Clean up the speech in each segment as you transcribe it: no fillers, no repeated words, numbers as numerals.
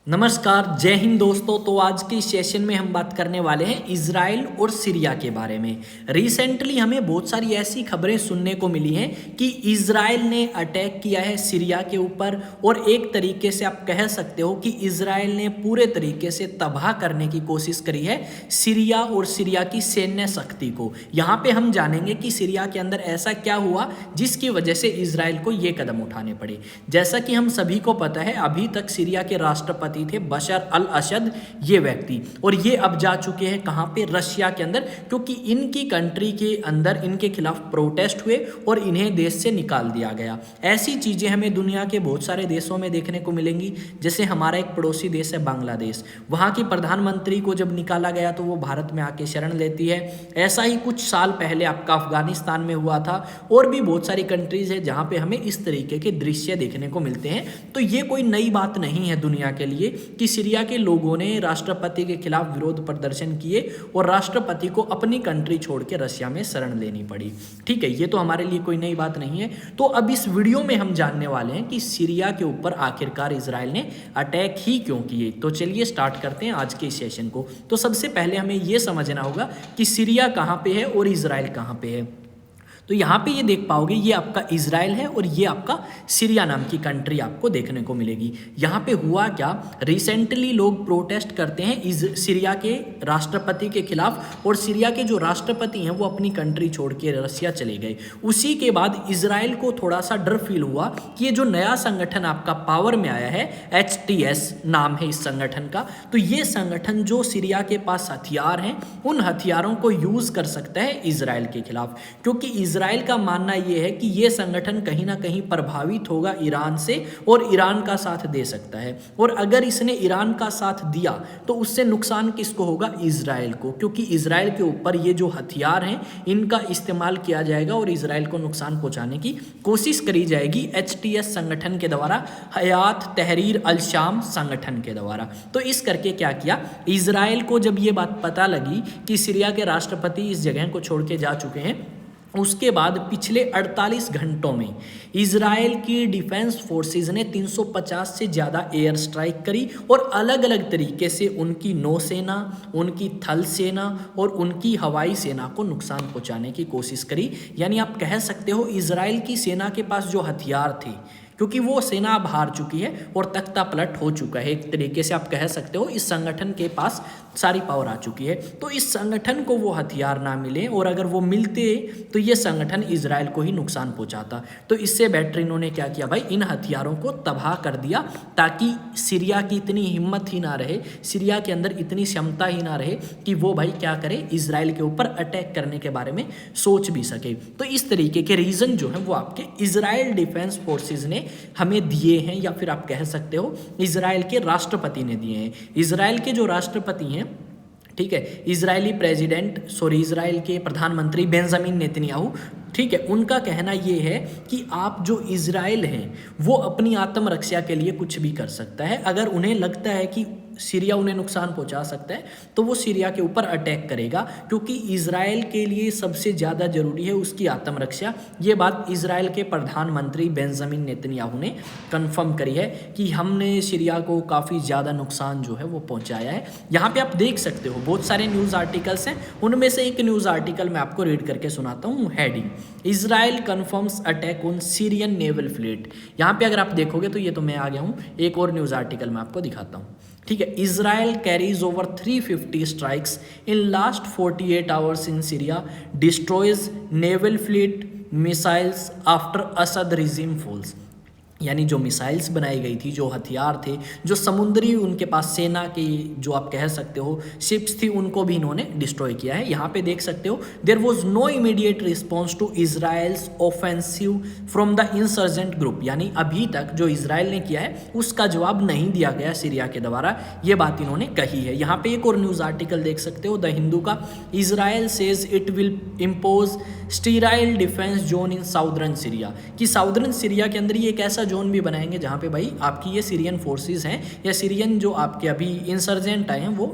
नमस्कार, जय हिंद दोस्तों। तो आज के सेशन में हम बात करने वाले हैं इजराइल और सीरिया के बारे में। रिसेंटली हमें बहुत सारी ऐसी खबरें सुनने को मिली हैं कि इजराइल ने अटैक किया है सीरिया के ऊपर और एक तरीके से आप कह सकते हो कि इजराइल ने पूरे तरीके से तबाह करने की कोशिश करी है सीरिया और सीरिया की सैन्य शक्ति को। यहाँ पे हम जानेंगे कि सीरिया के अंदर ऐसा क्या हुआ जिसकी वजह से इजराइल को ये कदम उठाने पड़े। जैसा कि हम सभी को पता है, अभी तक सीरिया के राष्ट्रपति थे बशर अल असद ये व्यक्ति, और ये अब जा चुके हैं कहां पे, रशिया के अंदर, क्योंकि इनकी कंट्री के अंदर इनके खिलाफ प्रोटेस्ट हुए और इन्हें देश से निकाल दिया गया। ऐसी चीजें हमें दुनिया के बहुत सारे देशों में देखने को मिलेंगी। जैसे हमारा एक पड़ोसी देश है बांग्लादेश, वहां की प्रधानमंत्री को जब निकाला गया तो वो भारत में आके शरण लेती है। ऐसा ही कुछ साल पहले आपका अफगानिस्तान में हुआ था, और भी बहुत सारी कंट्रीज है जहां पे हमें इस तरीके के दृश्य देखने को मिलते हैं। तो ये कोई नई बात नहीं है दुनिया के लिए कि सीरिया के लोगों ने राष्ट्रपति के खिलाफ विरोध प्रदर्शन किए और राष्ट्रपति को अपनी कंट्री छोड़ के रशिया में शरण लेनी पड़ी। ठीक है, ये तो हमारे लिए कोई नई बात नहीं है। तो अब इस वीडियो में हम जानने वाले हैं कि सीरिया के ऊपर आखिरकार इजराइल ने अटैक ही क्यों किए। तो चलिए स्टार्ट करते हैं आज के इस सेशन को। तो सबसे पहले हमें यह समझना होगा कि सीरिया कहां पे है और इजराइल कहां पे है। तो यहाँ पे ये देख पाओगे, ये आपका इजराइल है और ये आपका सीरिया नाम की कंट्री आपको देखने को मिलेगी। यहाँ पे हुआ क्या, रिसेंटली लोग प्रोटेस्ट करते हैं सीरिया के राष्ट्रपति के खिलाफ, और सीरिया के जो राष्ट्रपति हैं वो अपनी कंट्री छोड़ के रशिया चले गए। उसी के बाद इजराइल को थोड़ा सा डर फील हुआ कि ये जो नया संगठन आपका पावर में आया है, HTS नाम है इस संगठन का, तो ये संगठन जो सीरिया के पास हथियार हैं उन हथियारों को यूज कर सकता है इजराइल के खिलाफ, क्योंकि इजराइल का मानना यह है कि यह संगठन कहीं ना कहीं प्रभावित होगा ईरान से और ईरान का साथ दे सकता है। और अगर इसने ईरान का साथ दिया तो उससे नुकसान किसको होगा, इजराइल को, क्योंकि इजराइल के ऊपर ये जो हथियार हैं इनका इस्तेमाल किया जाएगा और इजराइल को नुकसान पहुंचाने की कोशिश करी जाएगी HTS संगठन के द्वारा, हयात तहरीर अल शाम संगठन के द्वारा। तो इस करके क्या किया, इजराइल को जब ये बात पता लगी कि सीरिया के राष्ट्रपति इस जगह को छोड़ के जा चुके हैं, उसके बाद पिछले 48 घंटों में इजराइल की डिफेंस फोर्सेस ने 350 से ज़्यादा एयर स्ट्राइक करी और अलग अलग तरीके से उनकी नौसेना, उनकी थल सेना और उनकी हवाई सेना को नुकसान पहुंचाने की कोशिश करी। यानी आप कह सकते हो इजराइल की सेना के पास जो हथियार थे, क्योंकि वो सेना अब हार चुकी है और तख्ता पलट हो चुका है, एक तरीके से आप कह सकते हो इस संगठन के पास सारी पावर आ चुकी है। तो इस संगठन को वो हथियार ना मिले, और अगर वो मिलते तो ये संगठन इजराइल को ही नुकसान पहुंचाता। तो इससे बेटर इन्होंने क्या किया भाई, इन हथियारों को तबाह कर दिया, ताकि सीरिया की इतनी हिम्मत ही ना रहे, सीरिया के अंदर इतनी क्षमता ही ना रहे कि वो भाई क्या करे, इजराइल के ऊपर अटैक करने के बारे में सोच भी सके। तो इस तरीके के रीजन जो है वो आपके इजराइल डिफेंस फोर्सेज ने हमें दिए हैं, या फिर आप कह सकते हो इजराइल के राष्ट्रपति ने दिए हैं। इजराइल के जो राष्ट्रपति हैं, ठीक है, इजराइल के प्रधानमंत्री बेंजामिन नेतन्याहू, ठीक है, उनका कहना यह है कि आप जो इजराइल हैं वो अपनी आत्मरक्षा के लिए कुछ भी कर सकता है। अगर उन्हें लगता है कि सीरिया उन्हें नुकसान पहुंचा सकता है तो वो सीरिया के ऊपर अटैक करेगा, क्योंकि इजराइल के लिए सबसे ज़्यादा जरूरी है उसकी आत्मरक्षा। ये बात इजराइल के प्रधानमंत्री बेंजामिन नेतन्याहू ने कंफर्म करी है कि हमने सीरिया को काफ़ी ज़्यादा नुकसान जो है वो पहुंचाया है। यहाँ पे आप देख सकते हो बहुत सारे न्यूज़ आर्टिकल्स हैं, उनमें से एक न्यूज़ आर्टिकल मैं आपको रीड करके सुनाता हूँ। Heading, Israel confirms attack on Syrian naval fleet. यहाँ पे अगर आप देखोगे तो ये तो मैं आ गया हूँ, एक और न्यूज़ आर्टिकल मैं आपको दिखाता हूँ। ठीक है, Israel carries over 350 strikes in last 48 hours in Syria, destroys naval fleet missiles after Assad regime falls. यानी जो मिसाइल्स बनाई गई थी, जो हथियार थे, जो समुद्री उनके पास सेना की जो आप कह सकते हो शिप्स थी, उनको भी इन्होंने डिस्ट्रॉय किया है। यहाँ पे देख सकते हो, there was no immediate response to Israel's offensive from the insurgent group. यानी अभी तक जो इजराइल ने किया है उसका जवाब नहीं दिया गया सीरिया के द्वारा, ये बात इन्होंने कही है। यहाँ पे एक और न्यूज़ आर्टिकल देख सकते हो द हिंदू का, Israel says it will impose sterile defence zone in southern Syria, कि साउदर्न सीरिया के अंदर ये एक ऐसा जोन भी बनाएंगे जहाँ पे भाई आपकी ये सीरियन फोर्सेस हैं या सीरियन जो आपके अभी इंसर्जेंट आए हैं वो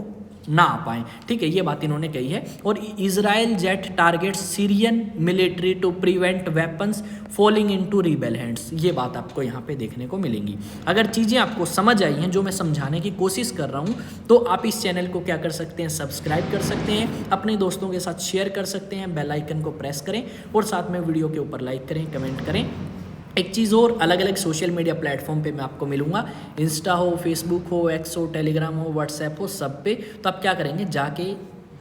ना आ पाए। ठीक है, ये बात इन्होंने कही है। और Israel jet target Syrian military to prevent weapons falling into rebel hands, ये बात आपको यहाँ पे देखने को मिलेंगी। अगर चीज़ें आपको समझ आई हैं जो मैं समझाने की कोशिश कर रहा हूँ, तो आप इस चैनल को क्या कर सकते हैं, सब्सक्राइब कर सकते हैं, अपने दोस्तों के साथ शेयर कर सकते हैं, बेल आइकन को प्रेस करें और साथ में वीडियो के ऊपर लाइक करें, कमेंट करें। एक चीज़ और, अलग अलग सोशल मीडिया प्लेटफॉर्म पे मैं आपको मिलूंगा, इंस्टा हो, फेसबुक हो, एक्स हो, टेलीग्राम हो, व्हाट्सएप हो, सब पे। तो आप क्या करेंगे, जाके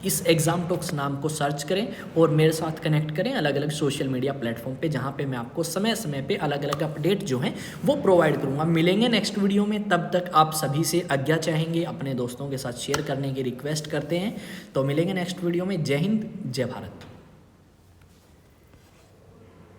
इस एग्जाम टॉक्स नाम को सर्च करें और मेरे साथ कनेक्ट करें अलग अलग सोशल मीडिया प्लेटफॉर्म पे, जहाँ पे मैं आपको समय समय पे अलग अलग अपडेट जो हैं वो प्रोवाइड करूँगा। मिलेंगे नेक्स्ट वीडियो में, तब तक आप सभी से आज्ञा चाहेंगे, अपने दोस्तों के साथ शेयर करने की रिक्वेस्ट करते हैं। तो मिलेंगे नेक्स्ट वीडियो में। जय हिंद, जय भारत।